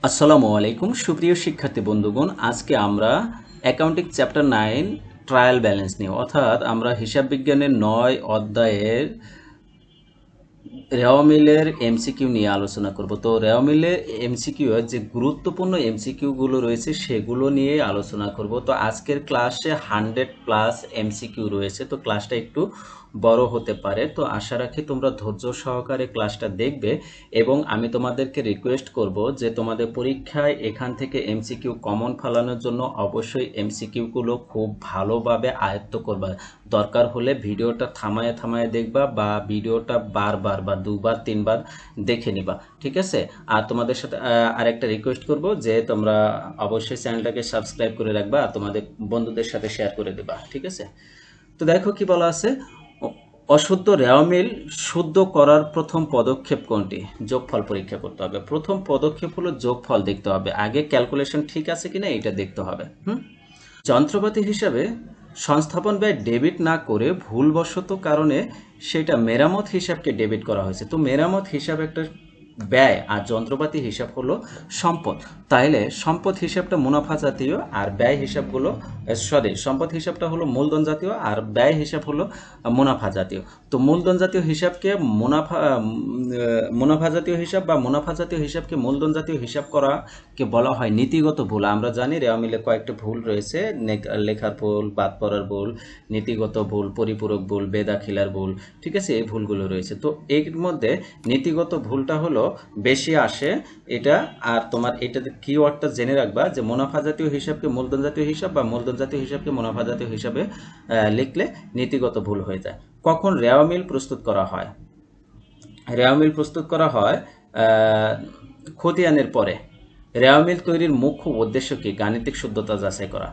আসসালামু আলাইকুম সুপ্রিয় শিক্ষার্থী বন্ধুগণ, আজকে আমরা অ্যাকাউন্টিং চ্যাপ্টার 9 ট্রায়াল ব্যালেন্স নিয়ে অর্থাৎ আমরা হিসাব বিজ্ঞানের 9 অধ্যায়ের রেওয়ামিলের এমসিকিউ নিয়ে আলোচনা করব। তো রেওয়ামিলের এমসিকিউ এর যে গুরুত্বপূর্ণ এমসিকিউগুলো রয়েছে সেগুলো নিয়ে আলোচনা করব। তো আজকের ক্লাসে 100+ এমসিকিউ রয়েছে, তো ক্লাসটা একটু বড় হতে পারে। তো আশা রাখি তোমরা ধৈর্য সহকারে ক্লাসটা দেখবে এবং আমি তোমাদেরকে রিকোয়েস্ট করব যে তোমাদের পরীক্ষায় এখান থেকে এমসিকিউ কমন ফেলানোর জন্য অবশ্যই এমসিকিউগুলো খুব ভালোভাবে আয়ত্ত করবা। দরকার হলে ভিডিওটা থামায় থামায় দেখবা বা ভিডিওটা বারবার বা দুবার তিনবার দেখে নিবা, ঠিক আছে? আর তোমাদের সাথে আরেকটা রিকোয়েস্ট করব যে তোমরা অবশ্যই চ্যানেলটাকে সাবস্ক্রাইব করে রাখবা আর তোমাদের বন্ধুদের সাথে শেয়ার করে দেবা, ঠিক আছে? তো দেখো কি বলা আছে, অশুদ্ধ রেওয়ামিল শুদ্ধ করার প্রথম পদক্ষেপ কোনটি? যোগফল পরীক্ষা করতে হবে। প্রথম পদক্ষেপ হলো যোগফল দেখতে হবে, আগে ক্যালকুলেশন ঠিক আছে কিনা এটা দেখতে হবে। যন্ত্রপাতি হিসাবে সংস্থাপন ব্যয় ডেবিট না করে ভুলবশত কারণে সেটা মেরামত হিসাবকে ডেবিট করা হয়েছে। তো মেরামত হিসাব একটা ব্যয় আর যন্ত্রপাতি হিসাব হলো সম্পদ, তাইলে সম্পদ হিসাবটা মুনাফা জাতীয় আর ব্যয় হিসাবগুলো সম্পদ হিসাবটা হলো মূলধন জাতীয় আর ব্যয় হিসাব হলো মুনাফা জাতীয়। তো মূলধন জাতীয় হিসাবকে মুনাফা জাতীয় হিসাব বা মুনাফা জাতীয় হিসাবকে মূলধন জাতীয় হিসাব করাকে বলা হয় নীতিগত ভুল। আমরা জানি রেওয়ামিলে কয়েকটা ভুল রয়েছে, লেখার ভুল, বাদ পড়ার ভুল, নীতিগত ভুল, পরিপূরক ভুল, বেদাখিলার ভুল, ঠিক আছে? এই ভুলগুলো রয়েছে। তো এর মধ্যে নীতিগত ভুলটা হলো বেশি আসে এটা। আর তোমার এটাতে কিওয়ার্ডটা জেনে রাখবা যে মুনাফা জাতীয় হিসাবকে মূলধন জাতীয় হিসাব বা মূলধন জাতীয় হিসাবকে মুনাফা জাতীয় হিসাবে লিখলে নীতিগত ভুল হয়ে যায়। কখন রেওয়ামিল প্রস্তুত করা হয়? রেওয়ামিল প্রস্তুত করা হয় খতিয়ানের পরে। রেওয়ামিল তৈরির মুখ্য উদ্দেশ্য কি? গাণিতিক শুদ্ধতা যাচাই করা।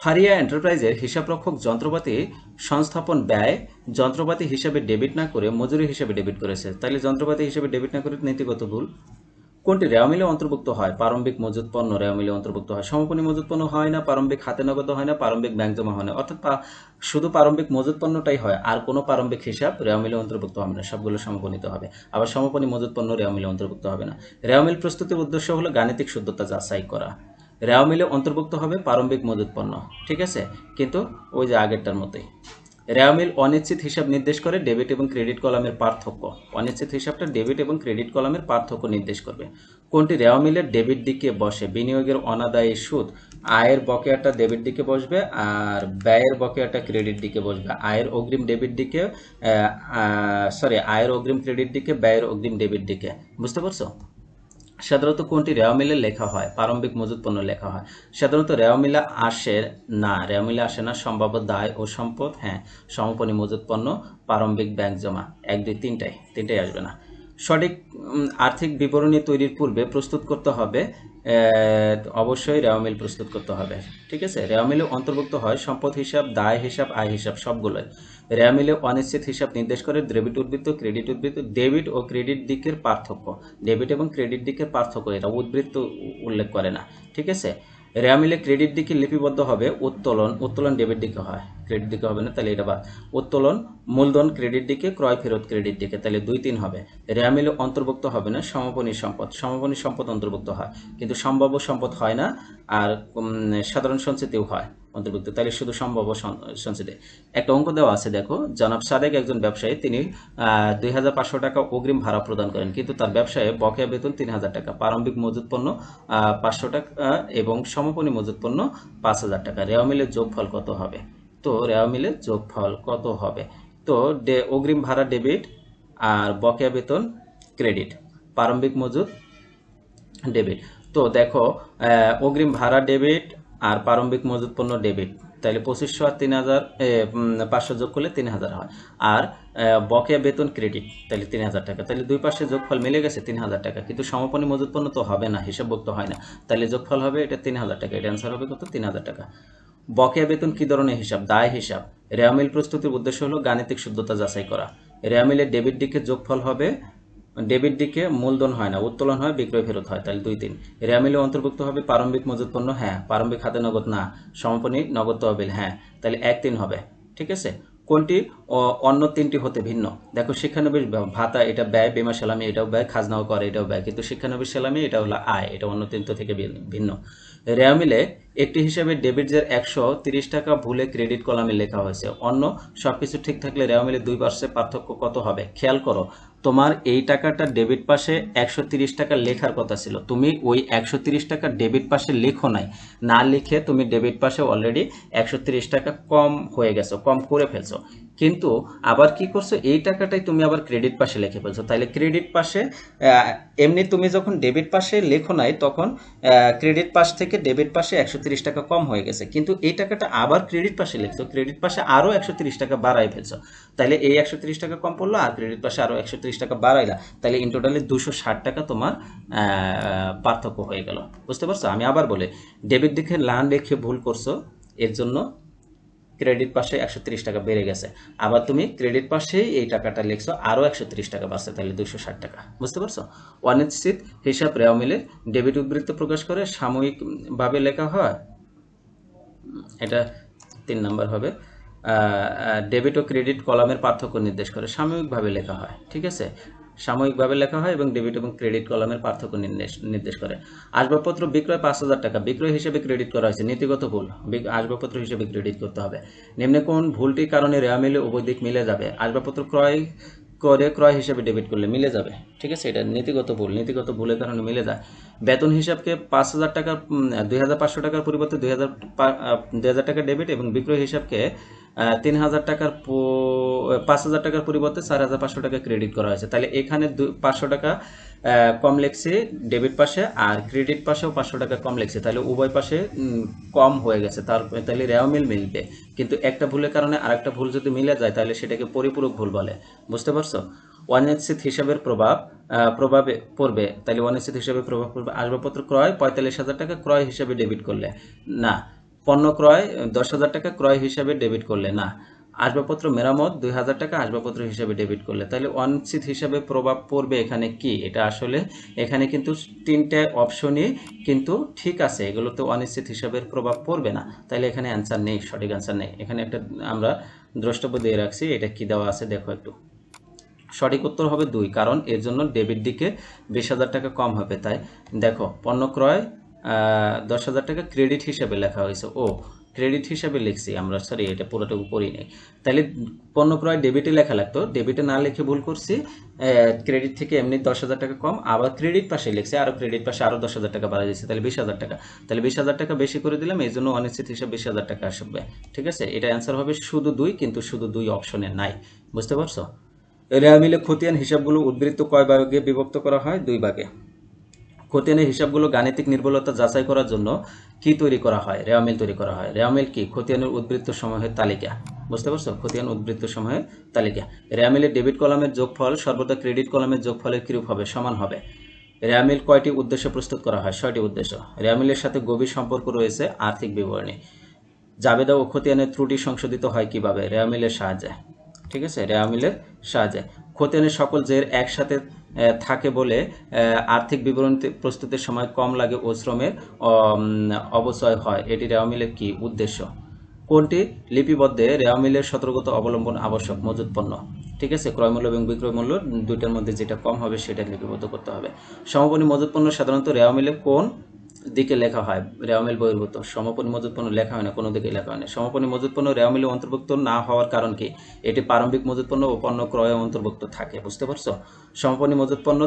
ফারিয়া এন্টারপ্রাইজের হিসাবরক্ষক যন্ত্রপাতি সংস্থাপন ব্যয় যন্ত্রপাতি হিসাবে ডেবিট না করে মজুরি হিসাবে ডেবিট করেছে, তাহলে যন্ত্রপাতি হিসাবে ডেবিট না করে নীতিগত ভুল। কোনটি রেওয়ামিলে অন্তর্ভুক্ত হয়? প্রারম্ভিক মজুত পণ্য রেওয়ামিলে অন্তর্ভুক্ত হয়। সমাপনী মজুত পণ্য হয় না, প্রারম্ভিক হাতে নগদ হয় না, প্রারম্ভিক ব্যাংক জমা হয় না। অর্থাৎ শুধু প্রারম্ভিক মজুত পণ্যটাই হয়, আর কোনো প্রারম্ভিক হিসাব রেওয়ামিলে অন্তর্ভুক্ত হবে না, সবগুলো সমাপনীতে হবে। আবার সমাপনী মজুত পণ্য রেওয়ামিলে অন্তর্ভুক্ত হবে না। রেওয়ামিল প্রস্তুতির উদ্দেশ্য হলো গাণিতিক শুদ্ধতা যাচাই করা। রেওয়ামিলে অন্তর্ভুক্ত হবে প্রারম্ভিক মজুত পণ্য, ঠিক আছে? কিন্তু ওই যে আগেরটার মতোই। রেওয়ামিল অনিশ্চিত হিসাব নির্দেশ করে ডেবিট এবং ক্রেডিট কলামের পার্থক্য। অনিশ্চিত হিসাবটা ডেবিট এবং ক্রেডিট কলামের পার্থক্য নির্দেশ করবে। কোনটি রেওয়ামিলের ডেবিট দিকে বসে? বিনিয়োগের অনাদায়ী সুদ। আয়ের বকেয়াটা ডেবিট দিকে বসবে আর ব্যয়ের বকেয়াটা ক্রেডিট দিকে বসবে। আয়ের অগ্রিম ডেবিট দিকে আয়ের অগ্রিম ক্রেডিট দিকে, ব্যয়ের অগ্রিম ডেবিট দিকে। বুঝতে পারছো? সাধারণত কোনটি রেওয়ামিলে লেখা হয়? প্রারম্ভিক মজুত পণ্য লেখা হয়। সাধারণত রেওয়ামিলে আসে না, রেওয়ামিলে আসে না সম্ভাব্য দায় ও সম্পদ, হ্যাঁ। সমাপনী মজুত পণ্য, প্রারম্ভিক ব্যাংক জমা, 1 2 তিনটাই আসবে না। সঠিক আর্থিক বিবরণী তৈরির পূর্বে প্রস্তুত করতে হবে, অবশ্যই রেওয়ামিল প্রস্তুত করতে হবে, ঠিক আছে? রেওয়ামিলে অন্তর্ভুক্ত হয় সম্পদ হিসাব, দায় হিসাব, আয় হিসাব, সবগুলোই। রেওয়ামিলে অনিশ্চিত হিসাব নির্দেশ করে ডেবিট উদ্বৃত্ত, ক্রেডিট উদ্বৃত্ত। ডেবিট ও ক্রেডিট দিকের পার্থক্য, ডেবিট এবং ক্রেডিট দিকের পার্থক্য, এটা উদ্বৃত্ত উল্লেখ করে না, ঠিক আছে? রেওয়ামিলে ক্রেডিট দিকে লিপিবদ্ধ হবে উত্তোলন ডেবিট দিকে হয়, ক্রেডিট দিকে হবে না, তাহলে এটা বাদ। উত্তোলন মূলধন ক্রেডিট দিকে, ক্রয় ফেরত ক্রেডিট দিকে, তাহলে 2 3 হবে। রেওয়ামিলে অন্তর্ভুক্ত হবে না সমাপনী সম্পদ অন্তর্ভুক্ত হয়, কিন্তু সম্ভাব্য সম্পদ হয় না। আর সাধারণ সঞ্চিতিও হয় অন্তর্ভুক্ত, তাহলে শুধু সম্ভাব্য সঞ্চিতি। একটা অঙ্ক দেওয়া আছে, দেখো। জনাব সাদেক একজন ব্যবসায়ী, তিনি 2500 টাকা অগ্রিম ভাড়া প্রদান করেন, কিন্তু তার ব্যবসায়ে বকেয়া বেতন 3000 টাকা। প্রারম্ভিক মজুত পণ্য 500 টাকা এবং সমাপনী মজুত পণ্য 5000 টাকা। রেওয়ামিলের যোগফল কত হবে? তো রেওয়ামিলের যোগফল কত হবে? তো অগ্রিম ভাড়া ডেবিট আর বকেয়া বেতন ক্রেডিট, প্রারম্ভিক মজুত ডেবিট। তো দেখো, অগ্রিম ভাড়া ডেবিট আর প্রারম্ভিক মজুত পণ্য ডেবিট, তাহলে 2500 আর 500 যোগ করলে 3000 হয়। আর বকেয়া বেতন ক্রেডিট, তাহলে 3000 টাকা, তাহলে দুই পাশে যোগফল মিলে গেছে 3000 টাকা। কিন্তু সমাপনী মজুত পণ্য তো হবে না, হিসাবভুক্ত হয় না, তাহলে যোগফল হবে এটা 3000 টাকা। এটা অ্যান্সার হবে কত? 3000 টাকা। বকেয়া বেতন কি ধরনের হিসাব? দায় হিসাব। রেওয়ামিল প্রস্তুতির উদ্দেশ্য হলো গাণিতিক শুদ্ধতা যাচাই করা। রেওয়ামিলের ডেবিট দিকে যোগফল হবে, ডেবিট দিকে মূলধন হয় না, উত্তোলন হয়, বিক্রয় ফেরত হয়, তাহলে 2 3। রেওয়ামিলে অন্তর্ভুক্ত হবে প্রারম্ভিক মজুত পণ্য, হ্যাঁ। প্রারম্ভিক হাতে নগদ না, সমাপনী নগদ তহবিল, হ্যাঁ, তাহলে 1 3 হবে, ঠিক আছে? কোনটি অন্য তিনটি হতে ভিন্ন? দেখো শিক্ষানবিশ ভাতা এটা ব্যয়, বীমা সালামি এটাও ব্যয়, খাজনাও করে এটাও ব্যয়, কিন্তু শিক্ষানবিশ সালামি এটা হলো আয়, এটা অন্য তিনটি থেকে ভিন্ন। রেওয়া মিলে একটি হিসাবে ডেবিট যে 130 টাকা ভুলে ক্রেডিট কলামে লেখা হয়েছে, অন্য সবকিছু ঠিক থাকলে রেওয়া মিলে দুই পাশে পার্থক্য কত হবে? খেয়াল করো, তোমার এই টাকাটা ডেবিট পাশে 130 টাকা লেখার কথা ছিল, তুমি ওই 130 টাকা ডেবিট পাশে লেখো নাই, না লিখে তুমি ডেবিট পাশে অলরেডি 130 টাকা কম হয়ে গেছো, কম করে ফেলছো, কিন্তু আবার কি করছো, এই টাকাটাই তুমি আবার ক্রেডিট পাশে লিখে ফেলছো। তাহলে ক্রেডিট পাশে এমনি তুমি যখন ডেবিট পাশে লেখো নাই তখন ক্রেডিট পাশ থেকে ডেবিট পাশে 130 টাকা কম হয়ে গেছে, কিন্তু এই টাকাটা আবার ক্রেডিট পাশে লিখছো, ক্রেডিট পাশে আরও 130 টাকা বাড়াই ফেলছো, তাহলে এই 130 টাকা কম পড়লো আর ক্রেডিট পাশে আরও 130 টাকা বাড়াইলা, তাহলে ইন টোটালি 260 টাকা তোমার পার্থক্য হয়ে গেল। বুঝতে পারছো? আমি আবার বলি, ডেবিট দিকে লান রেখে ভুল করছো, এর জন্য ক্রেডিট পাশে 130 টাকা বেড়ে গেছে, আবার তুমি ক্রেডিট পাশেই এই টাকাটা লিখছো, আরও 130 টাকা বাড়ছে, তাহলে 260 টাকা। বুঝতে পারছো? অনিশ্চিত হিসাব রেওয়া মিলের ডেবিট উদ্বৃত্ত প্রকাশ করে সাময়িকভাবে লেখা হয়, এটা 3 নাম্বার হবে। ডেবিট ও ক্রেডিট কলামের পার্থক্য নির্দেশ করে, সাময়িকভাবে লেখা হয়, ঠিক আছে, সাময়িকভাবে লেখা হয় এবং ডেবিট এবং ক্রেডিট কলামের পার্থক্য নির্দেশ করে। আসবাবপত্র বিক্রয় 5000 টাকা বিক্রয় হিসেবে ক্রেডিট করা হয়েছে, নীতিগত ভুল, আসবাবপত্র হিসেবে ক্রেডিট করতে হবে। নিম্নে কোন ভুলটির কারণে রেওয়া মিলে উভয় দিক মিলে যাবে? আসবাবপত্র ক্রয় করে ক্রয় হিসেবে ডেবিট করলে মিলে যাবে, ঠিক আছে, এটা নীতিগত ভুল, নীতিগত ভুলের কারণে মিলে যায়। বেতন হিসাবকে 5000 টাকার 2500 টাকার পরিবর্তে 2000 টাকা ডেবিট এবং বিক্রয় হিসাবকে 3000 টাকার 5000 টাকার পরিবর্তে 4500 টাকা ক্রেডিট করা হয়েছে, তাহলে এখানে 500 টাকা কম লেখছে ডেবিট পাশে আর ক্রেডিট পাশেও 500 টাকা কম লেখছে, তাহলে উভয় পাশে কম হয়ে গেছে, তাহলে রেওয়া মিল মিলবে, কিন্তু একটা ভুলের কারণে আরেকটা ভুল যদি মিলে যায় তাহলে সেটাকে পরিপূরক ভুল বলে। বুঝতে পারছো? অনিশ্চিত হিসাবের প্রভাবে পড়বে, তাহলে অনিশ্চিত হিসাবে প্রভাব পড়বে আসবাবপত্র ক্রয় 45,000 টাকা ক্রয় হিসাবে ডেবিট করলে না, পণ্য ক্রয় 10,000 টাকা ক্রয় হিসাবে ডেবিট করলে না, আসবাবপত্র মেরামত 2000 টাকা আসবাবপত্র হিসাবে ডেবিট করলে, তাহলে অনিশ্চিত হিসাবে প্রভাব পড়বে এখানে কি? এটা আসলে এখানে কিন্তু 3টে অপশনই কিন্তু ঠিক আছে, এগুলোতে অনিশ্চিত হিসাবের প্রভাব পড়বে না, তাহলে এখানে অ্যান্সার নেই, সঠিক অ্যান্সার নেই। এখানে একটা আমরা দ্রষ্টব্য দিয়ে রাখছি, এটা কি দেওয়া আছে দেখো একটু। সঠিক উত্তর হবে 2, কারণ এর জন্য ডেবিট দিকে 20,000 টাকা কম হবে, তাই দেখো পণ্য ক্রয় 10,000 টাকা ক্রেডিট হিসাবে লেখা হয়েছে, ও ক্রেডিট হিসাবে লিখছি আমরা, সরি এটা পুরোটুকু পড়ি নেই, তাহলে পণ্য ক্রয় ডেবিটে লেখা লাগতো, ডেবিটে না লিখে ভুল করছি, ক্রেডিট থেকে এমনি 10,000 টাকা কম, আবার ক্রেডিট পাশে লিখছে, আরও ক্রেডিট পাশে আরও 10,000 টাকা বাড়া দিচ্ছে, তাহলে 20,000 টাকা, তাহলে 20,000 টাকা বেশি করে দিলাম, এই জন্য অনিশ্চিত হিসাব 20,000 টাকা আসবে, ঠিক আছে, এটা অ্যান্সার হবে শুধু 2, কিন্তু শুধু 2 অপশনে নাই। বুঝতে পারছো? রেওয়া মিলে খতিয়ান হিসাবগুলো উদ্বৃত্ত কয় ভাগে বিভক্ত করা হয়? 2 ভাগে। খতিয়ানের হিসাবগুলো গাণিতিক নির্ভুলতা যাচাই করার জন্য কি তৈরি করা হয়? রেওয়া মিল তৈরি করা হয়। রেওয়া মিল কি? খতিয়ানের উদ্বৃত্ত সমূহের তালিকা। বুঝতে পারছো? খতিয়ান উদ্বৃত্ত সমূহের তালিকা। রেওয়া মিলের ডেবিট কলামের যোগফল সর্বদা ক্রেডিট কলামের যোগফলের কিরূপ হবে? সমান হবে। রেওয়া মিল কয়টি উদ্দেশ্য প্রস্তুত করা হয়? 6টি উদ্দেশ্য। রেওয়া মিলের সাথে গভীর সম্পর্ক রয়েছে আর্থিক বিবরণী। জাবেদা ও খতিয়ানের ত্রুটি সংশোধিত হয় কিভাবে? রেওয়া মিলের সাহায্যে। ঠিক আছে, রেওয়া মিলের সাহায্যে। খতিয়ানের সকল জের একসাথে থাকে বলে আর্থিক বিবরণী প্রস্তুতের সময় কম লাগে ও শ্রমের অবচয় হয়, এটি রেওয়া মিলের কি উদ্দেশ্য? কোনটি লিপিবদ্ধে রেওয়া মিলের সতর্কতা অবলম্বন আবশ্যক? মজুত পণ্য। ঠিক আছে, ক্রয় মূল্য এবং বিক্রয় মূল্য দুইটার মধ্যে যেটা কম হবে সেটা লিপিবদ্ধ করতে হবে। সমাপনী মজুত পণ্য সাধারণত রেওয়া মিলে কোন দিকে লেখা হয়? রেওয়া মিল বহির্ভূত। সমাপনী মজুত পণ্য লেখা হয় না, কোনো দিকে লেখা হয় না। সমাপনী মজুত পণ্য রেওয়া মিলে অন্তর্ভুক্ত না হওয়ার কারণ কি? এটি প্রারম্ভিক মজুত পণ্য ও পণ্য ক্রয়ে অন্তর্ভুক্ত থাকে। বুঝতে পারছো? সমাপনী মজুত পণ্য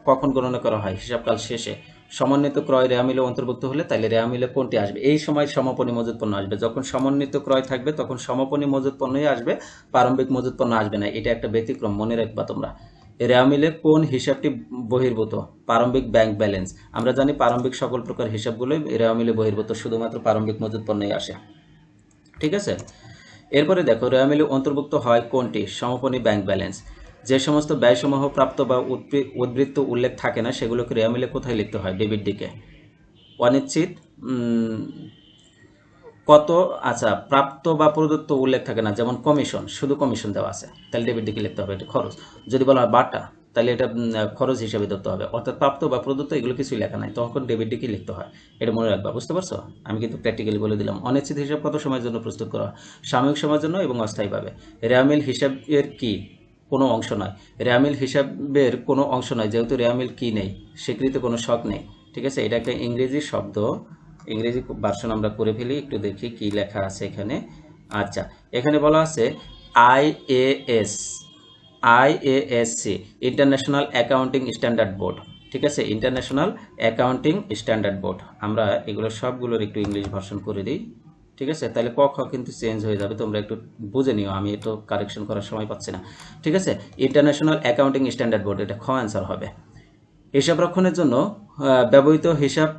কখন গণনা করা হয়? হিসাবকাল শেষে। সমন্বিত ক্রয় রেওয়া মিলে অন্তর্ভুক্ত হলে তাহলে রেওয়া মিলে কোনটি আসবে? এই সময় সমাপনী মজুত পণ্য আসবে। যখন সমন্বিত ক্রয় থাকবে তখন সমাপনী মজুত পণ্যই আসবে, প্রারম্ভিক মজুত পণ্য আসবে না, এটা একটা ব্যতিক্রম, মনে রাখবা তোমরা। রেওয়া মিলে কোন হিসাবটি বহির্ভূত? প্রারম্ভিক ব্যাংক ব্যালেন্স। আমরা জানি প্রারম্ভিক সকল প্রকার হিসাবগুলোই রেওয়া মিলে বহির্ভূত, শুধুমাত্র প্রারম্ভিক মজুত পণ্যই আসে। ঠিক আছে, এরপরে দেখো রেওয়া মিলে অন্তর্ভুক্ত হয় কোনটি? সমাপনী ব্যাংক ব্যালেন্স। যে সমস্ত ব্যয়সমূহ প্রাপ্ত বা উদ্বৃত্ত উল্লেখ থাকে না সেগুলোকে রেওয়া মিলে কোথায় লিখতে হয়? ডেবিট দিকে। অনিশ্চিত কত, আচ্ছা প্রাপ্ত বা প্রদত্ত উল্লেখ থাকে না, যেমন কমিশন, শুধু কমিশন দেওয়া আছে, তাহলে ডেবিট দিকে লিখতে হবে, এটা খরচ। যদি বলা হয় বাটা, তাহলে এটা খরচ হিসেবে ধরতে হবে, অর্থাৎ প্রাপ্ত বা প্রদত্ত এগুলো কিছুই লেখা নাই, তখন ডেবিট ডিকে লিখতে হয়। এটা মনে রাখবা, বুঝতে পারছো? আমি কিন্তু প্র্যাকটিক্যালি বলে দিলাম। অনিশ্চিত হিসাব কত সময়ের জন্য প্রস্তুত করা হয়? সাময়িক সময়ের জন্য এবং অস্থায়ীভাবে। রেয়ামিল হিসাবের কি কোনো অংশ নয়। রেয়ামিল হিসাবের কোনো অংশ নয়, যেহেতু রেয়ামিল কি নেই, স্বীকৃত কোনো শখ নেই। ঠিক আছে, এটা একটা ইংরেজি শব্দ, ইংরেজি ভার্সন আমরা করে ফেলি, একটু দেখি কি লেখা আছে এখানে। আচ্ছা, এখানে বলা আছে IAS, আইএএসসি, international accounting standard board. ঠিক আছে, ইন্টারন্যাশনাল অ্যাকাউন্টিং স্ট্যান্ডার্ড বোর্ড। আমরা এগুলো সবগুলোর একটু ইংলিশ ভার্সন করে দিই। ঠিক আছে, তাহলে ক খ কিন্তু চেঞ্জ হয়ে যাবে, তোমরা একটু বুঝে নিও, আমি তো কারেকশন করার সময় পাচ্ছি না। ঠিক আছে, ইন্টারন্যাশনাল অ্যাকাউন্টিং স্ট্যান্ডার্ড বোর্ড, এটা খ অ্যান্সার হবে। হিসাব রক্ষণের জন্য ব্যবহৃত হিসাব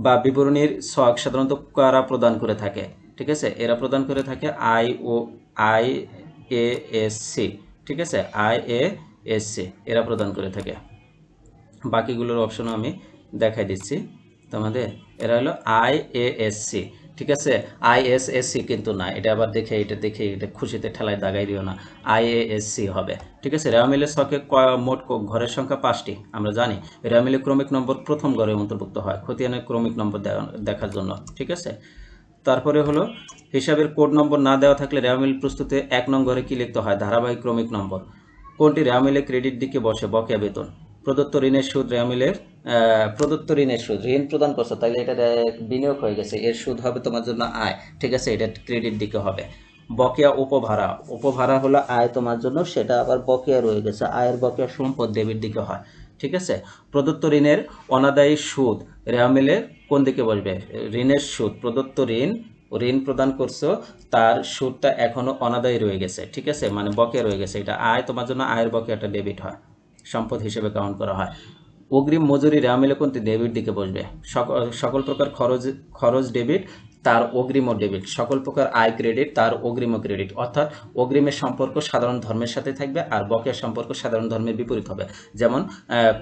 বা বিবরণীর ছক সাধারণত কারা প্রদান করে থাকে? ঠিক আছে, এরা প্রদান করে থাকে আইএএসসি। ঠিক আছে, আইএএসসি এরা প্রদান করে থাকে। বাকিগুলোর অপশনও আমি দেখাই দিচ্ছি তোমাদের। এরা হলো আইএএসসি। ঠিক আছে, আইএসএসসি কিন্তু না, এটা আবার দেখে এটা খুশিতে ঠেলায় দাগাই দিও না, আইএএসসি হবে। ঠিক আছে, রেওয়ামিলের ছকে মোট ঘরের সংখ্যা 5টি আমরা জানি। রেওয়ামিলের ক্রমিক নম্বর প্রথম ঘরে অন্তর্ভুক্ত হয় খতিয়ানের ক্রমিক নম্বর দেখার জন্য। ঠিক আছে, তারপরে হলো হিসাবের কোড নম্বর না দেওয়া থাকলে রেওয়ামিল প্রস্তুতে 1 নং ঘরে কি লিখতে হয়? ধারাবাহিক ক্রমিক নম্বর। কোনটি রেওয়ামিলের ক্রেডিট দিকে বসে? বকেয়া বেতন। প্রদত্ত ঋণের সুদ রেওয়ামিলের প্রদত্ত ঋণের সুদ, ঋণ প্রদান করছো তাহলে এটা বিনিয়োগ হয়ে গেছে, এর সুদ হবে তোমার জন্য আয়। ঠিক আছে, এটা ক্রেডিট দিকে হবে। বকেয়া উপভাড়া, উপভাড়া হলো আয় তোমার জন্য, সেটা আবার বকেয়া রয়ে গেছে, আয়ের বকেয়া সম্পদ ডেবিট দিকে হয়। ঠিক আছে, প্রদত্ত ঋণের অনাদায়ী সুদ রেওয়ামিলের কোন দিকে বসবে? ঋণের সুদ, প্রদত্ত ঋণ প্রদান করছো, তার সুদটা এখনো অনাদায়ী রয়ে গেছে। ঠিক আছে, মানে বকেয়া রয়ে গেছে, এটা আয় তোমার জন্য, আয়ের বকেয়াটা ডেবিট হয়, সম্পদ হিসেবে কাউন্ট করা হয়। অগ্রিম মজুরি রেওয়ামিলে কোনটি ডেবিট দিকে বসবে? সকল প্রকার খরচ ডেবিট, তার অগ্রিমও ডেবিট। সকল প্রকার আয় ক্রেডিট, তার অগ্রিমও ক্রেডিট। অর্থাৎ অগ্রিমের সম্পর্ক সাধারণ ধর্মের সাথে থাকবে, আর বকেয়ার সম্পর্ক সাধারণ ধর্মের বিপরীত হবে। যেমন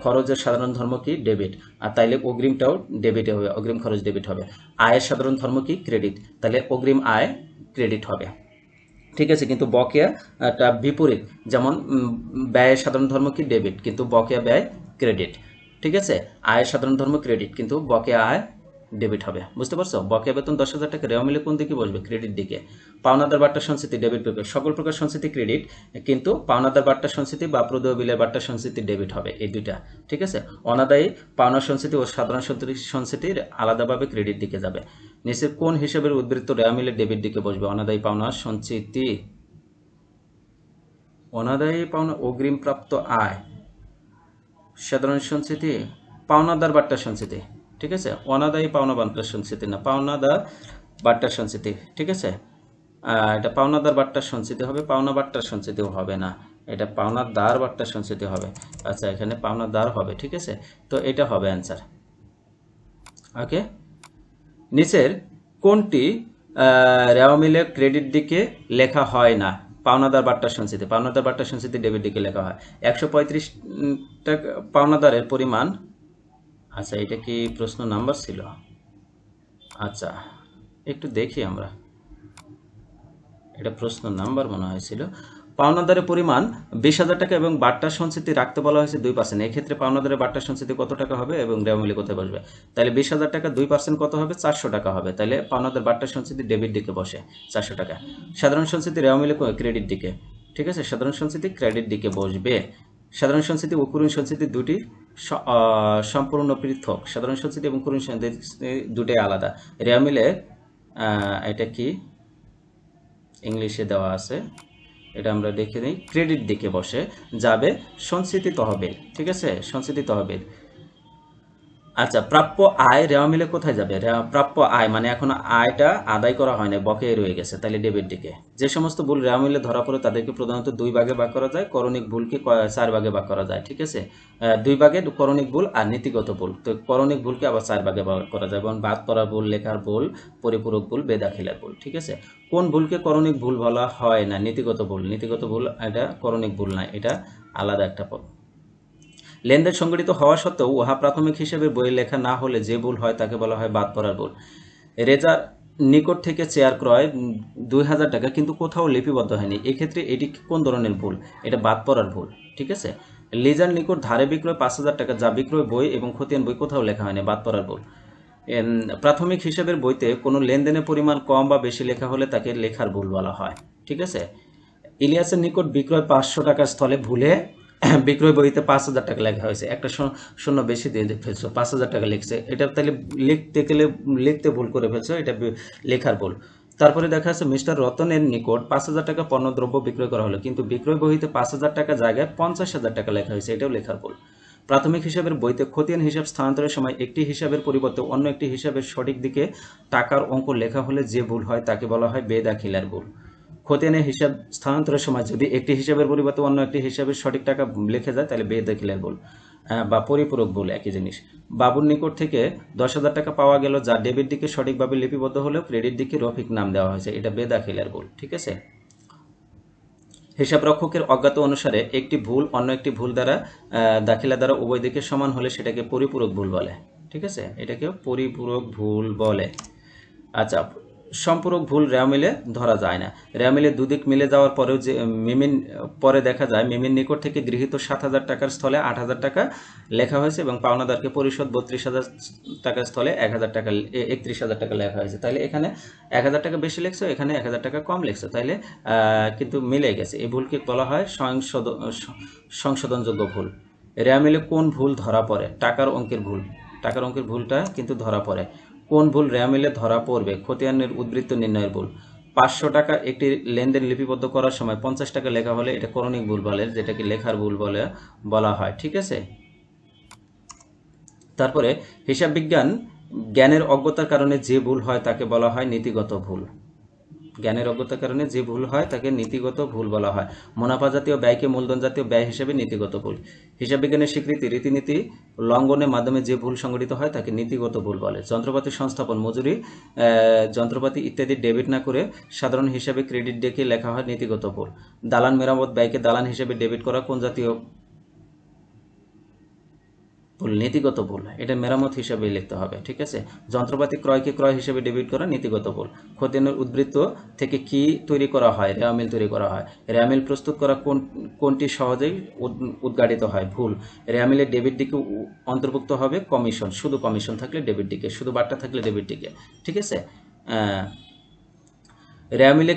খরচের সাধারণ ধর্ম কি? ডেবিট, আর তাইলে অগ্রিমটাও ডেবিটে হবে, অগ্রিম খরচ ডেবিট হবে। আয়ের সাধারণ ধর্ম কি? ক্রেডিট, তাহলে অগ্রিম আয় ক্রেডিট হবে। ঠিক আছে, কিন্তু বকেয়াটা বিপরীত, যেমন ব্যয়ের সাধারণ ধর্ম কি? ডেবিট, কিন্তু বকেয়া ব্যয় ক্রেডিট। ঠিক আছে, আয়ের সাধারণ ধর্ম ক্রেডিট, কিন্তু বকেয়া আয় ডেবিট হবে। বুঝতে পারছো? বকেয়া বেতন 10,000 টাকা রেওয়ামিলে কোন দিকে বসবে? ক্রেডিট দিকে। পাওনাদার বাট্টা সঞ্চিতি ডেবিট দিকে। সকল প্রকার সঞ্চিতি ক্রেডিট, কিন্তু পাওনাদার বাট্টা সঞ্চিতি বা প্রদেয় বিলের বাট্টা সঞ্চিতি ডেবিট হবে, এই দুইটা। ঠিক আছে, অনাদায়ী পাওনা সঞ্চিতি ও সাধারণ সঞ্চিতির আলাদাভাবে ক্রেডিট দিকে যাবে। নিচের কোন হিসাবের উদ্বৃত্ত রেওয়ামিলের ডেবিট দিকে বসবে? অনাদায়ী পাওনা সঞ্চিতি, অনাদায়ী পাওনা, অগ্রিম প্রাপ্ত আয়, সাধারণ সঞ্চিতি, পাওনাদার বাট্টা সঞ্চিতি। ঠিক আছে, অনাদায়ী পাওনা বাট্টা সঞ্চিতি না, পাওনাদার বাট্টা সঞ্চিতি। ঠিক আছে, এটা পাওনাদার বাট্টা সঞ্চিতি হবে, পাওনা বাট্টা সঞ্চিতিও হবে না, এটা পাওনাদার বাট্টা সঞ্চিতি হবে। আচ্ছা, এখানে পাওনাদার হবে। ঠিক আছে, তো এটা হবে অ্যান্সার। ওকে, নিচের কোনটি রেওয়ামিলে ক্রেডিট দিকে লেখা হয় না? পাওনাদার বাট্টা সঞ্চিতি, পাওনাদার বাট্টা সঞ্চিতি ডেবিট দিকে লেখা হয়। 135 টাকা পাওনাদারের পরিমাণ। আচ্ছা, এটা কি প্রশ্ন নাম্বার ছিল? আচ্ছা, একটু দেখি আমরা, এটা প্রশ্ন নাম্বার মনে হয়েছিল। পাওনাদারের পরিমাণ 20,000 টাকা এবং বাট্টা সঞ্চিতি রাখতে বলা হয়েছে 2%। এক্ষেত্রে পাওনাদারের বাট্টা সঞ্চিতি কত টাকা হবে এবং রেওয়ামিলে কোথায় বসবে? তাহলে 20,000 টাকা 2% কত হবে? 400 টাকা হবে। তাহলে পাওনাদার বাট্টা সঞ্চিতি ডেবিট দিকে বসে 400 টাকা। সাধারণ সঞ্চিতি রেওয়ামিলে ক্রেডিট দিকে। ঠিক আছে, সাধারণ সঞ্চিতি ক্রেডিট দিকে বসবে। সাধারণ সঞ্চিতি ও কুরুন সঞ্চিতি দুটি সম্পূর্ণ পৃথক। সাধারণ সঞ্চিতি এবং কুরুন সঞ্চিতি দুটোই আলাদা। রেওয়ামিলে এটা কি ইংলিশে দেওয়া আছে, এটা আমরা দেখে নিই। ক্রেডিট দিকে বসে যাবে সঞ্চিতি তহবিল। ঠিক আছে, সঞ্চিতি তহবিল। আচ্ছা, প্রাপ্য আয় রেওয়ামিলে কোথায় যাবে? প্রাপ্য আয় মানে এখন আয়টা আদায় করা হয় না, বকেয়া রয়ে গেছে, তাহলে ডেবিট দিকে। যে সমস্ত ভুল রেওয়ামিলে ধরা পড়ে তাদেরকে প্রধানত 2 ভাগে ভাগ করা যায়, করণিক ভুলকে 4 ভাগে ভাগ করা যায়। ঠিক আছে, 2 ভাগে করণিক ভুল আর নীতিগত ভুল। তো করণিক ভুলকে আবার 4 ভাগে ভাগ করা যায়, যেমন বাদ পড়া ভুল, লেখার ভুল, পরিপূরক ভুল, বেদাখিলার ভুল। ঠিক আছে, কোন ভুলকে করণিক ভুল বলা হয় না? নীতিগত ভুল। নীতিগত ভুল এটা করণিক ভুল না, এটা আলাদা একটা পদ। লেনদেন সংগঠিত হওয়া সত্ত্বেও উহা প্রাথমিক হিসেবে বইয়ে লেখা না হলে যে ভুল হয় তাকে বলা হয় বাদ পড়ার ভুল। রেজার নিকট থেকে চেয়ার ক্রয় 2,000 টাকা, কিন্তু কোথাও লিপিবদ্ধ হয়নি, এক্ষেত্রে এটি কোন ধরনের ভুল? এটা বাদ পড়ার ভুল। ঠিক আছে, লিজার নিকট ধারে বিক্রয় 5,000 টাকা, যা বিক্রয় বই এবং খতিয়ান বই কোথাও লেখা হয়নি, বাদ পড়ার ভুল। প্রাথমিক হিসাবের বইতে কোনো লেনদেনের পরিমাণ কম বা বেশি লেখা হলে তাকে লেখার ভুল বলা হয়। ঠিক আছে। ইলিয়াসের নিকট বিক্রয় 500 টাকার স্থলে ভুলে বিক্রয় বইতে 5,000 টাকা লেখা হয়েছে, একটা শূন্য বেশি দিয়ে ফেলছো, 5,000 টাকা লিখছে, এটা তাহলে লিখতে ভুল করে ফেলছো, এটা লেখার ভুল। তারপরে দেখা যাচ্ছে মিস্টার রতনের নিকট 5,000 টাকা পণ্যদ্রব্য বিক্রয় করা হলো, কিন্তু বিক্রয় বইতে 5,000 টাকা জায়গায় 50,000 টাকা লেখা হয়েছে, এটাও লেখার ভুল। প্রাথমিক হিসাবের বইতে খতিয়ান হিসাব স্থানান্তরের সময় একটি হিসাবের পরিবর্তে অন্য একটি হিসাবের সঠিক দিকে টাকার অঙ্ক লেখা হলে যে ভুল হয় তাকে বলা হয় বেদাখিলার ভুল। খতিয়ানের হিসাব স্থানান্তরের সময় যদি একটি হিসাবের পরিবর্তে অন্য একটি হিসাবের সঠিক টাকা লিখে যায় তাহলে বেদাখিলার ভুল বা পরিপূরক ভুল, একই জিনিস। বাবুর নিকট থেকে 10,000 টাকা পাওয়া গেল, যা ডেবিট দিকে সঠিকভাবে লিপিবদ্ধ হলেও ক্রেডিট দিকে রফিক নাম দেওয়া হয়েছে, এটা বেদাখিলার ভুল। ঠিক আছে। হিসাব রক্ষকের অজ্ঞাত অনুসারে একটি ভুল অন্য একটি ভুল দ্বারা দাখিলা দ্বারা উভয় দিকে সমান হলে সেটাকে পরিপূরক ভুল বলে। ঠিক আছে, এটাকে পরিপূরক ভুল বলে। আচ্ছা, সম্পূরক ভুল রেওয়া মিলে ধরা যায় না। রেওয়া মিলে দুদিক মিলে যাওয়ার পরেও যে পরে দেখা যায় মিমির নিকট থেকে গৃহীত 7,000 টাকার স্থলে 8,000 টাকা লেখা হয়েছে এবং পাওনাদারকে পরিশোধ 32,000 টাকার স্থলে 31,000 টাকা লেখা হয়েছে। তাইলে এখানে 1,000 টাকা বেশি লিখছো, এখানে 1,000 টাকা কম লিখছো, তাইলে কিন্তু মিলে গেছে। এই ভুলকে বলা হয় সংশোধনযোগ্য ভুল। রেওয়া মিলে কোন ভুল ধরা পড়ে? টাকার অঙ্কের ভুল। টাকার অঙ্কের ভুলটা কিন্তু ধরা পড়ে। কোন ভুল রেওয়া মিলে ধরা পড়বে? খতিয়ানের উদ্বৃত্ত নির্ণয়ের ভুল। 500 টাকা একটি লেনদেন লিপিবদ্ধ করার সময় 50 টাকা লেখা হলে এটা করণিক ভুল বলে, যেটাকে লেখার ভুল বলে বলা হয়। ঠিক আছে। তারপরে হিসাব বিজ্ঞান জ্ঞানের অজ্ঞতার কারণে যে ভুল হয় তাকে বলা হয় নীতিগত ভুল। জ্ঞানের অজ্ঞতার কারণে যে ভুল হয় তাকে নীতিগত ভুল বলা হয়। মুনাফা জাতীয় ব্যয়কে মূলধন জাতীয় ব্যয় হিসেবে নীতিগত ভুল। হিসাব বিজ্ঞানের স্বীকৃতি রীতিনীতি লঙ্ঘনের মাধ্যমে যে ভুল সংঘটিত হয় তাকে নীতিগত ভুল বলে। যন্ত্রপাতি সংস্থাপন, মজুরি, যন্ত্রপাতি ইত্যাদি ডেবিট না করে সাধারণ হিসাবে ক্রেডিট ডেকে লেখা হয় নীতিগত ভুল। দালান মেরামত ব্যয়কে দালান হিসেবে ডেবিট করা কোন জাতীয় ভুল? নীতিগত ভুল, এটা মেরামত হিসাবে লিখতে হবে। ঠিক আছে। যন্ত্রপাতি ক্রয়কে ক্রয় হিসেবে ডেবিট করা নীতিগত ভুল। খতিয়ানের উদ্বৃত্ত থেকে কি তৈরি করা হয়? রেওয়া মিল তৈরি করা হয়। রেওয়া মিল প্রস্তুত করা কোনটি সহজেই উদ্ঘাটিত হয়? ভুল। রেওয়া মিলের ডেবিট দিকে অন্তর্ভুক্ত হবে কমিশন, শুধু কমিশন থাকলে ডেবিট দিকে, শুধু বাট্টা থাকলে ডেবিট দিকে। ঠিক আছে। রেওয়া মিলে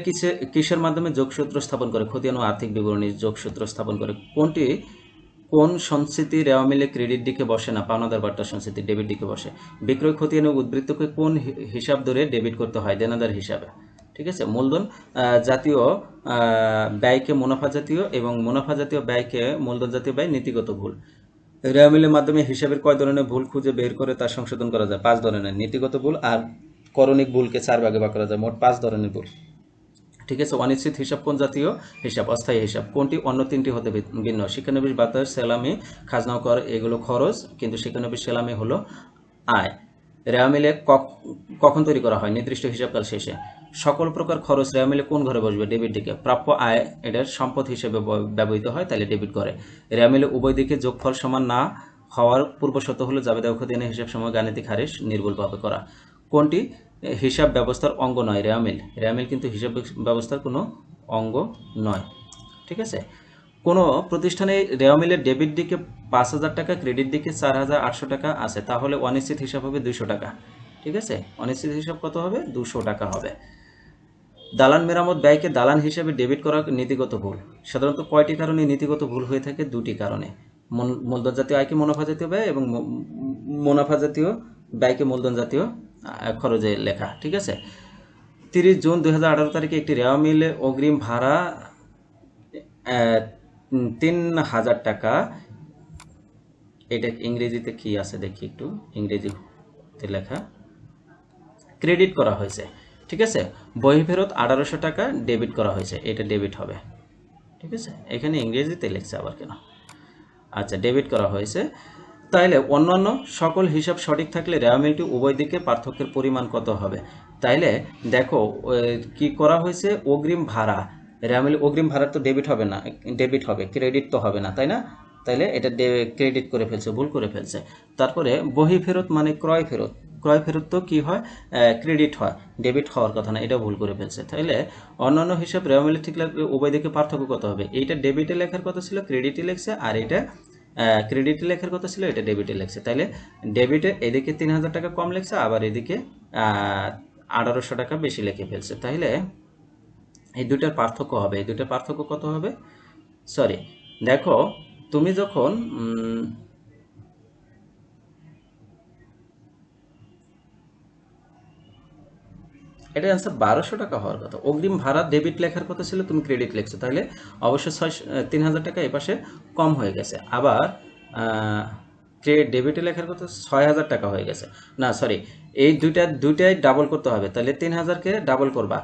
কিসের মাধ্যমে যোগসূত্র স্থাপন করে? খতিয়ান ও আর্থিক বিবরণী যোগসূত্র স্থাপন করে। কোন সংস্কৃতি রেওয়া মিলে ক্রেডিট দিকে বসে না? পাওনাদার বাট্টা সংস্কৃতি ডেবিট দিকে বসে। বিক্রয় খতিয়ান ও উদ্বৃত্তকে কোন হিসাব ধরে ডেবিট করতে হয়? দেনাদার হিসাবে। ঠিক আছে। মূলধন জাতীয় ব্যয়কে মুনাফা জাতীয় এবং মুনাফা জাতীয় ব্যয়কে মূলধন জাতীয় ব্যয় নীতিগত ভুল। রেওয়া মিলের মাধ্যমে হিসাবের কয় ধরনের ভুল খুঁজে বের করে তা সংশোধন করা যায়? 5 ধরনের। নীতিগত ভুল আর করণিক ভুলকে 4 ভাগে ভাগ করা যায়, মোট 5 ধরনের ভুল। ঠিক আছে। অনিশ্চিত হিসাব কোন জাতীয় হিসাব? অস্থায়ী হিসাব। কোনটি অন্য 3টি হতে ভিন্ন? শিক্ষানবিশ, বাতাস, সেলামি, খাজনা কর এগুলো খরচ, কিন্তু শিক্ষানবিশ সেলামি হলো আয়। রেওয়া মিলে কখন তৈরি করা হয়? নির্দিষ্ট হিসাবকাল শেষে। সকল প্রকার খরচ রেওয়া মিলে কোন ঘরে বসবে? ডেবিট দিকে। প্রাপ্য আয় এটার সম্পদ হিসেবে ব্যবহৃত হয়, তাহলে ডেবিট করে। রেওয়া মিলে উভয় দিকে যোগফল সমান না হওয়ার পূর্ব শর্ত হলো জাবেদা ও খতিয়ানের হিসাব সময় গাণিতিক হারে নির্ভুলভাবে করা। কোনটি হিসাব ব্যবস্থার অঙ্গ নয়? রেওয়া মিল। রেওয়া মিল কিন্তু হিসাব ব্যবস্থার কোনো অঙ্গ নয়। ঠিক আছে। কোনো প্রতিষ্ঠানে রেওয়া মিলের ডেবিট দিকে 5,000 টাকা, ক্রেডিট দিকে 4,800 টাকা আছে, তাহলে অনিশ্চিত হিসাব হবে 200 টাকা। ঠিক আছে। অনিশ্চিত হিসাব কত হবে? 200 টাকা হবে। দালান মেরামত ব্যয়কে দালান হিসেবে ডেবিট করা নীতিগত ভুল। সাধারণত কয়টি কারণে নীতিগত ভুল হয়ে থাকে? 2টি কারণে। মূলধন জাতীয় আয়কে মুনাফা জাতীয় ব্যয় এবং মুনাফা জাতীয় ব্যয়কে মূলধন জাতীয় খরচে লেখা। ঠিক আছে। 30 জুন 2018 তারিখে একটি রেওয়া মিলে অগ্রিম ভাড়া 3,000 টাকা, এটা ইংরেজিতে কি আছে দেখি একটু, ইংরেজিতে লেখা, ক্রেডিট করা হয়েছে। ঠিক আছে। বহি ফেরত 1,800 টাকা ডেবিট করা হয়েছে, এটা ডেবিট হবে। ঠিক আছে। এখানে ইংরেজিতে লিখছে আবার কেন? আচ্ছা, ডেবিট করা হয়েছে। তাইলে অন্যান্য সকল হিসাব সঠিক থাকলে রেওয়া মিলটি উভয় দিকে পার্থক্যের পরিমাণ কত হবে? তাইলে দেখো কি করা হয়েছে, অগ্রিম ভাড়া, রেওয়া মিল অগ্রিম ভাড়া তো ডেবিট হবে না, ডেবিট হবে, ক্রেডিট তো হবে না, তাই না? তাইলে এটা ক্রেডিট করে ফেলছে, ভুল করে ফেলছে। তারপরে বহি ফেরত মানে ক্রয় ফেরত, ক্রয় ফেরত তো কি হয়? ক্রেডিট হয়, ডেবিট হওয়ার কথা না, এটা ভুল করে ফেলছে। তাহলে অন্যান্য হিসাব রেওয়া মিলে ঠিক লাগলে উভয় দিকে পার্থক্য কত হবে? এইটা ডেবিটে লেখার কথা ছিল, ক্রেডিটে লেখছে, আর এটা ক্রেডিটে লেখার কথা ছিল, এটা ডেবিটে লেখছে। তাইলে ডেবিটে এদিকে 3000 টাকা কম লেখছে, আবার এদিকে 1800 টাকা বেশি লিখে ফেলছে। তাইলে এই দুইটার পার্থক্য হবে, এই দুইটার পার্থক্য কত হবে? সরি, দেখো তুমি যখন এটা অ্যান্সার 1200 টাকা হওয়ার কথা। অগ্রিম ভাড়া ডেবিট লেখার কথা ছিল, তুমি ক্রেডিট লিখছো, তাহলে অবশ্যই 3000 টাকা এই পাশে কম হয়ে গেছে। আবার ডেবিটে লেখার কথা 6000 টাকা হয়ে গেছে। না সরি, এই দুইটাই ডাবল করতে হবে, তাহলে 3000কে ডাবল করবা।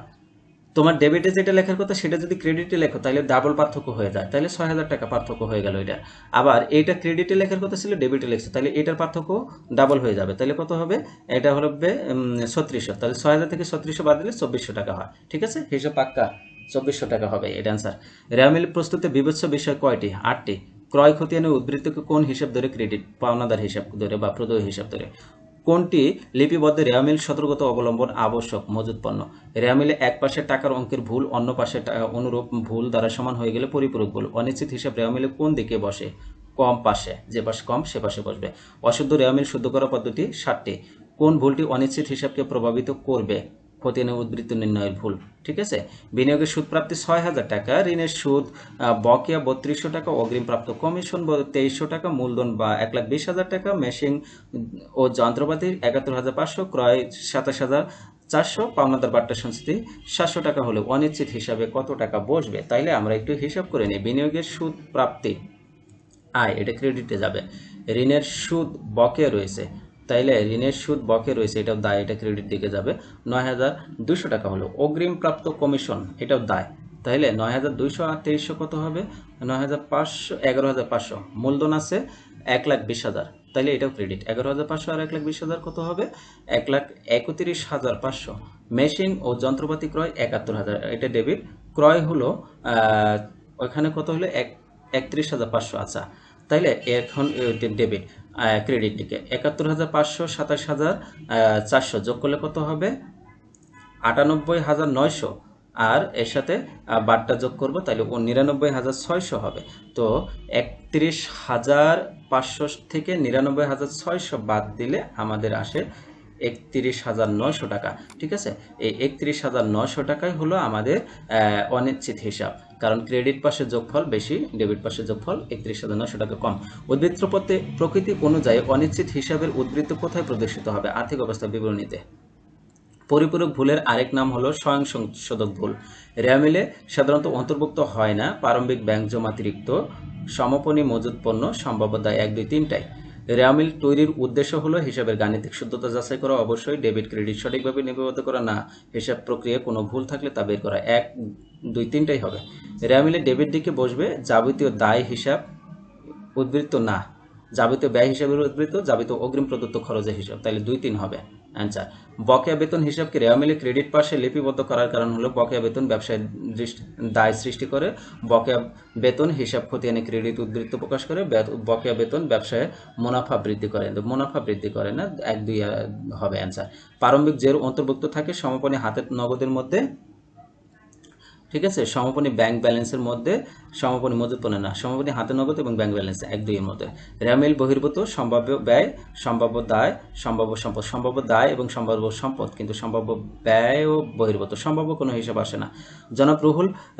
তোমার ডেবিটে যেটা লেখার কথা সেটা যদি ক্রেডিটে লেখো তাহলে ডাবল পার্থক্য হয়ে যায়, তাহলে 6000 টাকা পার্থক্য হয়ে গেল এটা। আবার এইটা ক্রেডিটে লেখার কথা ছিল, ডেবিটে লেখছে, তাহলে এটার পার্থক্য ডাবল হয়ে যাবে। তাহলে কত হবে? এটা হবে 3600, তাহলে 6000 থেকে 3600 বাদ দিলে 2400 টাকা হয়। ঠিক আছে, হিসাব পাক্কা, 2400 টাকা হবে এটা অ্যান্সার। রেওয়ামিল প্রস্তুতে বিবেচ্য বিষয় কয়টি? 8টি। ক্রয় খতিয়ানের উদ্বৃত্তকে কোন হিসাব ধরে? ক্রেডিট, পাওনাদার হিসাব ধরে বা প্রদেয় হিসাব ধরে। কোনটি লিপিবদ্ধে রেওয়ামিল সতর্কতা অবলম্বন আবশ্যক? মজুত পণ্য। রেওয়ামিলে এক পাশের টাকার অঙ্কের ভুল অন্য পাশের অনুরূপ ভুল দ্বারা সমান হয়ে গেলে পরিপূরক ভুল। অনিশ্চিত হিসাব রেওয়ামিলে কোন দিকে বসে? কম পাশে, যে পাশে কম সে পাশে বসবে। অশুদ্ধ রেওয়ামিল শুদ্ধ করা পদ্ধতি 7টি। কোন ভুলটি অনিশ্চিত হিসাবকে প্রভাবিত করবে? খতিয়ানের উদ্বৃত্ত নির্ণয়ের ভুল। ঠিক আছে। বিনিয়োগের সুদ প্রাপ্তি 6000 টাকা, ঋণের সুদ বকেয়া 3200 টাকা, অগ্রিম প্রাপ্ত কমিশন 2300 টাকা, মূলধন বা 1,20,000 টাকা, মেশিন ও যন্ত্রপাতির 71,500, ক্রয় 27,400, পাওনাদার বাট্টা সংস্থি 700 টাকা হলে অনিশ্চিত হিসাবে কত টাকা বসবে? তাইলে আমরা একটু হিসাব করে নিই। বিনিয়োগের সুদ প্রাপ্তি আয়, এটা ক্রেডিটে যাবে। ঋণের সুদ বকেয়া রয়েছে, তাইলে ঋণের সুদ বকেয়া রয়েছে, এটাও দায়, এটা ক্রেডিট দিকে যাবে। 9200 টাকা হলো। অগ্রিম প্রাপ্ত কমিশন, এটাও দায়, তাইলে 9200 আর 2300 কত হবে? 9500, 11500। মূলধন আছে 1,20,000, তাইলে এটাও ক্রেডিট। 11500 আর 1,20,000 কত হবে? 1,31,500। মেশিন ও যন্ত্রপাতি ক্রয় 71,000, এটা ডেবিট। ক্রয় হলো ওইখানে কত হলো? 31,500। আচ্ছা, তাইলে এখন ডেবিট। ক্রেডিট দিকে 71,500, 27,400 যোগ করলে কত হবে? 98,900। আর এর সাথে বারটা যোগ করবো, তাহলে 99,600 হবে। তো 31,500 থেকে 99,600 বাদ দিলে আমাদের আসে 31,900 টাকা। ঠিক আছে, এই 31,900 টাকাই হলো আমাদের অনিশ্চিত হিসাব, কারণ ক্রেডিট পাশে যোগফল বেশি, ডেবিট পাশে যোগফল 31,900 টাকা কম। উদ্বৃত্ত প্রকৃতি অনুযায়ী অনিশ্চিত হিসাবের উদ্বৃত্ত কোথায় প্রদর্শিত হবে? আর্থিক অবস্থা বিবরণীতে। পরিপূরক ভুলের আরেক নাম হলো স্বয়ং সংশোধক ভুল। রেওয়ামিলে সাধারণত অন্তর্ভুক্ত হয় না প্রারম্ভিক ব্যাংক জমাতিরিক্ত, সমাপনী মজুত পণ্য, সম্ভাব্য দায় 1, 2, 3টাই। রেওয়ামিল তৈরির উদ্দেশ্য হলো হিসাবের গাণিতিক শুদ্ধতা যাচাই করা, অবশ্যই ডেবিট ক্রেডিট সঠিকভাবে লিপিবদ্ধ করা, না হিসাব প্রক্রিয়ায় কোনো ভুল থাকলে তা বের করা। 1, 2, 3টাই হবে। রেওয়ামিলে ডেবিট দিকে বসবে যাবতীয় দায় হিসাব উদ্বৃত্ত, না যাবতীয় ব্যয় হিসাবের উদ্বৃত্ত, যাবতীয় অগ্রিম প্রদত্ত খরচের হিসাব, তাহলে 2, 3 হবে অ্যান্সার। বকেয়া বেতন হিসাবকে রেওয়ামিলে ক্রেডিট পাশে লিপিবদ্ধ করার কারণ হলো বকেয়া বেতন ব্যবসায় দায় সৃষ্টি করে। বকেয়া বেতন হিসাব খতিয়ানে ক্রেডিট উদ্বৃত্ত প্রকাশ করে। বকেয়া বেতন ব্যবসায় মুনাফা বৃদ্ধি করে, মুনাফা বৃদ্ধি করে না, 1, 2 হবে অ্যান্সার। প্রারম্ভিক জের অন্তর্ভুক্ত থাকে সমাপনী হাতের নগদের মধ্যে। ঠিক আছে, সমাপনী ব্যাংক ব্যালেন্সের মধ্যে, সমাপনী মজুত পণ্য না, সমাপনী হাতে নগদ এবং ব্যাংক ব্যালেন্স 1, 2 এর মধ্যে। রেওয়ামিল বহির্ভূত সম্ভাব্য ব্যয়, সম্ভাব্য দায়, সম্ভাব্য সম্পদ, সম্ভাব্য দায় এবং সম্ভাব্য সম্পদ, কিন্তু সম্ভাব্য ব্যয় ও বহির্ভূত, সম্ভাব্য কোনো হিসাব আসে না। জনাব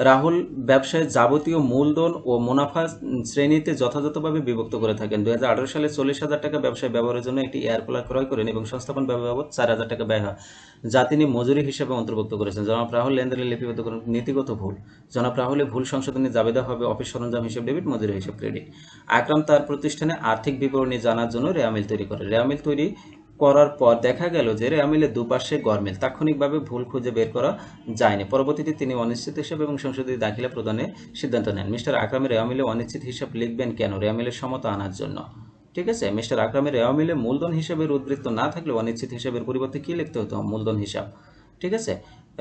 রাহুল ব্যবসায় যাবতীয় মূলধন ও মুনাফা শ্রেণীতে যথাযথভাবে বিভক্ত করে থাকেন। 2018 সালে 40,000 টাকা ব্যবসায় ব্যবহারের জন্য একটি এয়ার কুলার ক্রয় করেন এবং সংস্থাপন ব্যয় বাবদ 4,000 টাকা ব্যয় হয়, যা তিনি মজুরি হিসাবে অন্তর্ভুক্ত করেছেন। জনাব রাহুল লেনদেনের লিপিবদ্ধ করেন। নীতিগত ভুল। জনাব রাহুলের ভুল সংশোধনী জাবেদা হবে অফিস সরঞ্জাম হিসাব ডেবিট, মজুরি হিসাব ক্রেডিট। আকরাম তার প্রতিষ্ঠানে আর্থিক বিবরণী জানার জন্য রেওয়ামিল তৈরি করে। রেওয়ামিল তৈরি করার পর দেখা গেল যে রেওয়ামিলের দুপাশে গরমিল, তাৎক্ষণিকভাবে ভুল খুঁজে বের করা যায়নি। পরবর্তীতে তিনি অনিশ্চিত হিসাব এবং সংশোধিত দাখিলা প্রদানের সিদ্ধান্ত নেন। মিস্টার আকরামের রেওয়ামিলে অনিশ্চিত হিসাব লিখবেন কেন? রেওয়ামিলের সমতা আনার জন্য। ঠিক আছে, মিস্টার আকরামের রেওয়ামিলে মূলধন হিসাবের উদ্বৃত্ত না থাকলে অনিশ্চিত হিসাবের পরিবর্তে কি লিখতে হতো? মূলধন হিসাব। ঠিক আছে,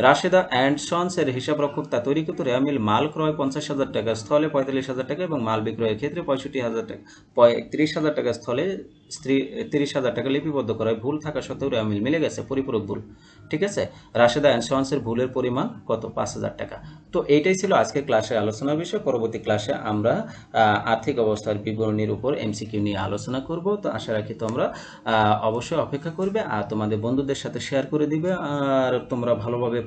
রাশেদা অ্যান্ড সন্স এর হিসাব রক্ষক তা তৈরিকৃত রেওয়ামিল মাল ক্রয় 50,000 টাকা, স্থলে 45,000 টাকা এবং মাল বিক্রয়ের ক্ষেত্রে 65,000 টাকা, 30,000 টাকা, স্থলে 30,000 টাকা লিপিবদ্ধ করায় ভুল থাকা সত্ত্বেও রেওয়ামিল মিলে গেছে। পরিপূরক ভুল। ঠিক আছে। রাশেদা ইন্স্যুরেন্সের ভুলের পরিমাণ কত? 5,000 টাকা। তো এইটাই ছিল আজকের ক্লাসে আলোচনার বিষয়। পরবর্তী ক্লাসে আমরা আর্থিক অবস্থার বিবরণীর উপর এমসিকিউ নিয়ে আলোচনা করব। তো আশা রাখি তোমরা অবশ্যই অপেক্ষা করবে আর তোমাদের বন্ধুদের সাথে শেয়ার করে দিবে, আর তোমরা ভালোভাবে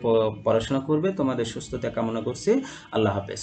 পড়াশোনা করবে। তোমাদের সুস্থতা কামনা করছি। আল্লাহ হাফেজ।